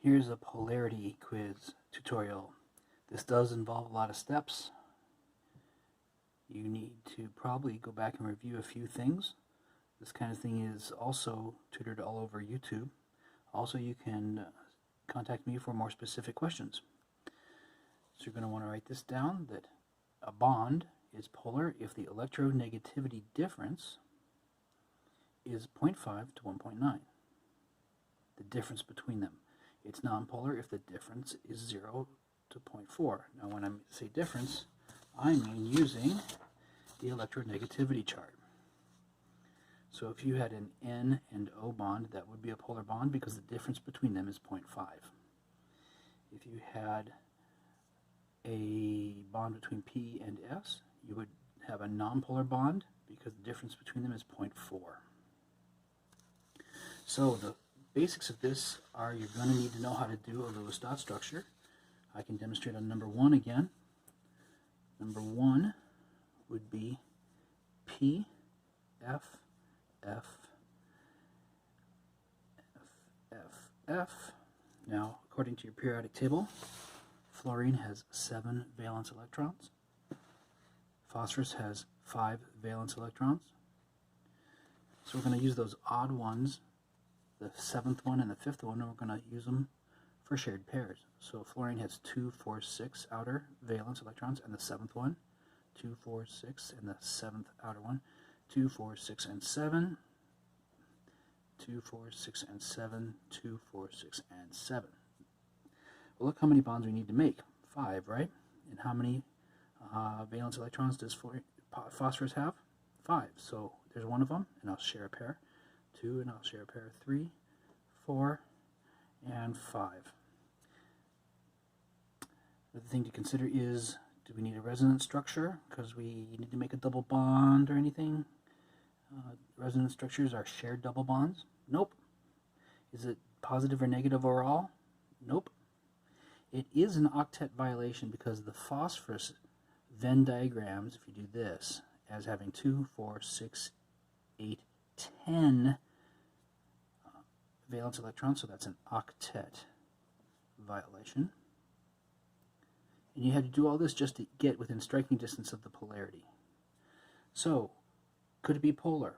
Here's a polarity quiz tutorial. This does involve a lot of steps. You need to probably go back and review a few things. This kind of thing is also tutored all over YouTube. Also, you can contact me for more specific questions. So you're going to want to write this down, that a bond is polar if the electronegativity difference is 0.5 to 1.9. The difference between them. It's nonpolar if the difference is 0 to 0.4. Now when I say difference, I mean using the electronegativity chart. So if you had an N and O bond, that would be a polar bond because the difference between them is 0.5. If you had a bond between P and S, you would have a nonpolar bond because the difference between them is 0.4. So the basics of this are you're going to need to know how to do a Lewis dot structure. I can demonstrate on number 1 again. Number 1 would be P, F, F, F, F, F. Now, according to your periodic table, fluorine has 7 valence electrons. Phosphorus has 5 valence electrons. So we're going to use those odd ones, the 7th one and the 5th one, and we're going to use them for shared pairs. So fluorine has 2, 4, 6 outer valence electrons, and the 7th one, 2, 4, 6, and the 7th outer one, 2, 4, 6, and 7, 2, 4, 6, and 7, 2, 4, 6, and 7. Well, look how many bonds we need to make. 5, right? And how many valence electrons does phosphorus have? 5. So there's one of them, and I'll share a pair. 2, and I'll share a pair. 3, 4, and 5. Another thing to consider is, do we need a resonance structure because we need to make a double bond or anything? Resonance structures are shared double bonds? Nope. Is it positive or negative overall? Nope. It is an octet violation because the phosphorus Venn diagrams, if you do this, as having 2, 4, 6, 8, 10 valence electrons, so that's an octet violation. And you had to do all this just to get within striking distance of the polarity. So, could it be polar?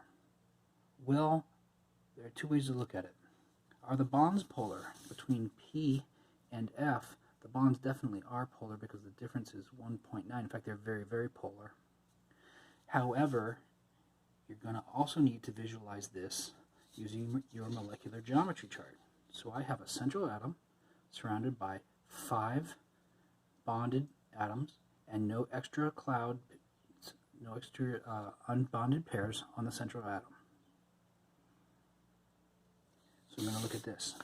Well, there are 2 ways to look at it. Are the bonds polar between P and F? The bonds definitely are polar because the difference is 1.9. In fact, they're very, very polar. However, you're going to also need to visualize this using your molecular geometry chart. So I have a central atom surrounded by 5 bonded atoms and no extra cloud, no extra unbonded pairs on the central atom. So I'm going to look at this.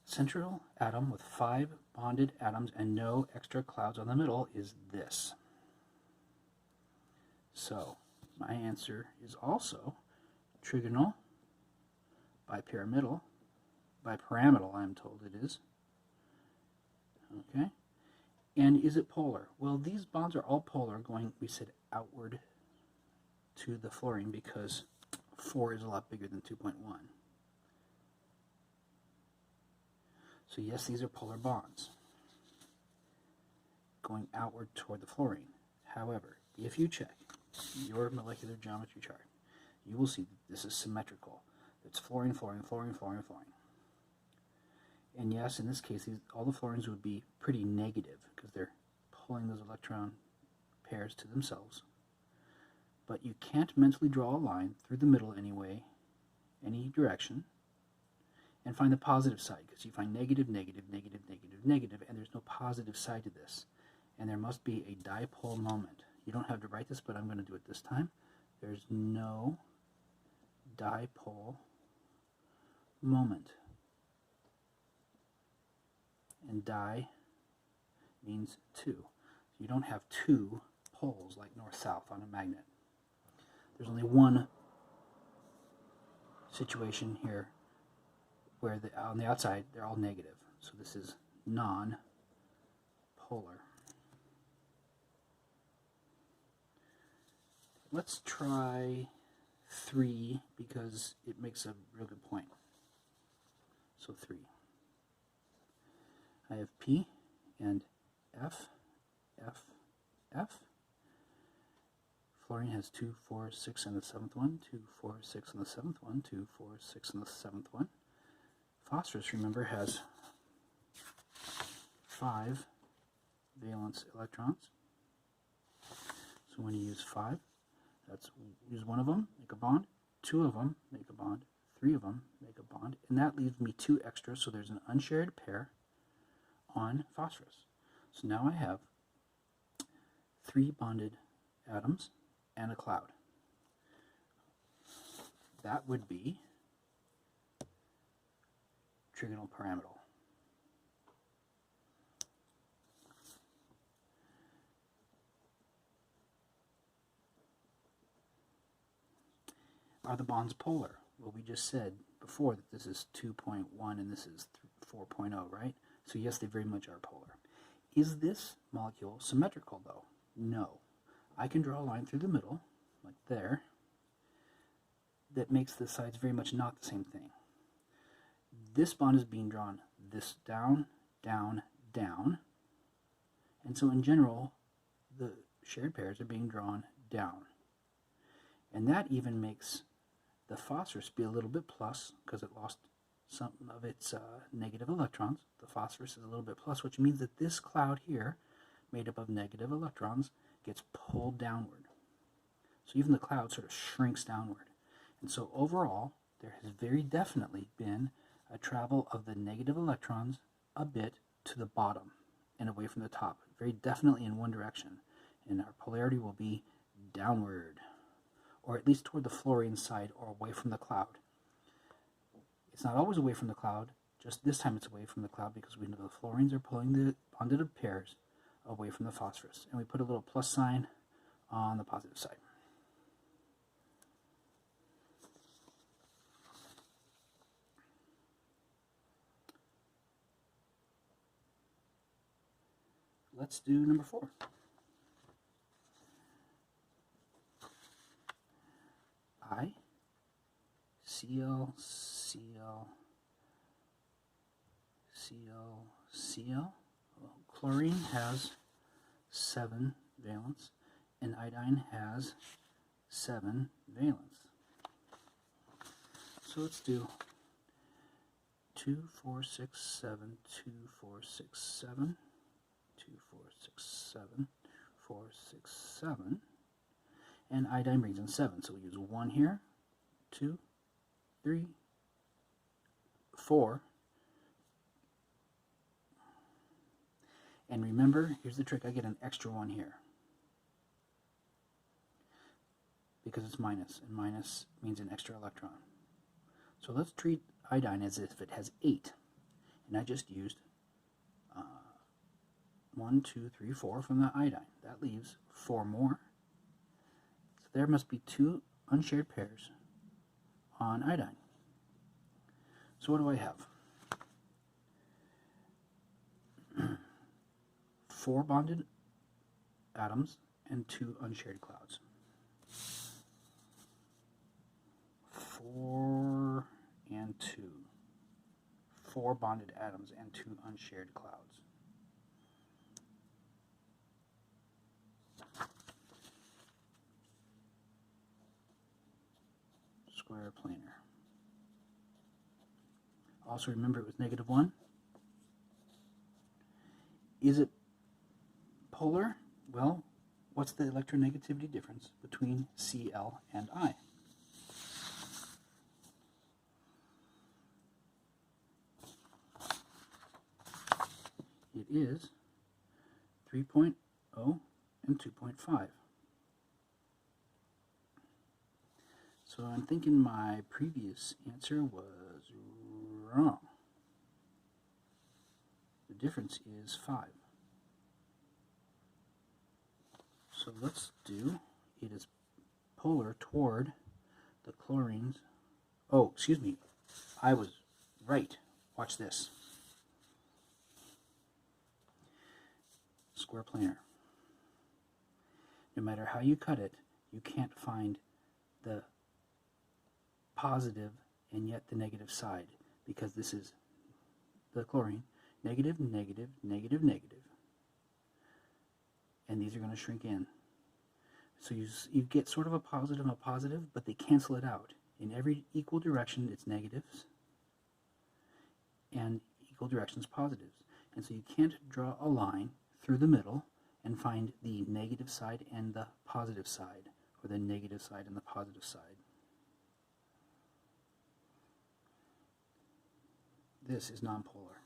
Central atom with 5 bonded atoms and no extra clouds on the middle is this. So my answer is also trigonal, bipyramidal, bipyramidal I'm told it is. Okay. And is it polar? Well, these bonds are all polar going, we said, outward to the fluorine because 4 is a lot bigger than 2.1. So yes, these are polar bonds going outward toward the fluorine. However, if you check your molecular geometry chart, you will see that this is symmetrical. It's fluorine, fluorine, fluorine, fluorine, fluorine. And yes, in this case, all the fluorines would be pretty negative because they're pulling those electron pairs to themselves. But you can't mentally draw a line through the middle anyway, any direction, and find the positive side because you find negative, negative, negative, negative, negative, and there's no positive side to this. And there must be a dipole moment. You don't have to write this, but I'm going to do it this time. There's no dipole moment. And di means 2. You don't have 2 poles like north-south on a magnet. There's only one situation here where on the outside they're all negative. So this is non-polar. Let's try 3 because it makes a real good point. So 3. I have P and F, F, F. Fluorine has 2, 4, 6 and the 7th one, 2, 4, 6 and the 7th one, 2, 4, 6 and the 7th one. Phosphorus, remember, has 5 valence electrons. So when you use 5, that's use one of them, make a bond, 2 of them, make a bond, 3 of them, make a bond, and that leaves me 2 extra, so there's an unshared pair on phosphorus. So now I have 3 bonded atoms and a cloud. That would be trigonal pyramidal. Are the bonds polar? Well, we just said before that this is 2.1 and this is 4.0, right? So yes, they very much are polar. Is this molecule symmetrical, though? No. I can draw a line through the middle, like there, that makes the sides very much not the same thing. This bond is being drawn this down, down, down, and so in general, the shared pairs are being drawn down. And that even makes the phosphorus be a little bit plus, because it lost some of its negative electrons. The phosphorus is a little bit plus, which means that this cloud here, made up of negative electrons, gets pulled downward. So even the cloud sort of shrinks downward. And so overall, there has very definitely been a travel of the negative electrons a bit to the bottom and away from the top, very definitely in one direction. And our polarity will be downward, or at least toward the fluorine side or away from the cloud. It's not always away from the cloud, just this time it's away from the cloud because we know the fluorines are pulling the bonded pairs away from the phosphorus. And we put a little plus sign on the positive side. Let's do number 4. I, Cl, Cl, Cl, Cl. Well, chlorine has 7 valence, and iodine has 7 valence. So let's do 2, 4, 6, 7, 2, 4, 6, 7, 2, 4, 6, 7, 4, 6, 7. And iodine brings in 7. So we use 1 here, 2, 3, 4. And remember, here's the trick, I get an extra 1 here. Because it's minus, and minus means an extra electron. So let's treat iodine as if it has 8. And I just used 1, 2, 3, 4 from the iodine. That leaves 4 more. So there must be 2 unshared pairs on iodine. So what do I have? 4 bonded atoms and 2 unshared clouds. 4 and 2. 4 bonded atoms and 2 unshared clouds. Square planar. Also remember it was -1. Is it polar? Well, what's the electronegativity difference between Cl and I? It is 3.0 and 2.5. So I'm thinking my previous answer was wrong. The difference is 5. So let's do, it is polar toward the chlorines. Oh, excuse me, I was right. Watch this. Square planar. No matter how you cut it, you can't find the positive and yet the negative side, because this is the chlorine. negative, negative, negative, negative. And these are going to shrink in. So you get sort of a positive and a positive, but they cancel it out. In every equal direction, it's negatives, and equal directions positives. And so you can't draw a line through the middle and find the negative side and the positive side, or the negative side and the positive side. This is nonpolar.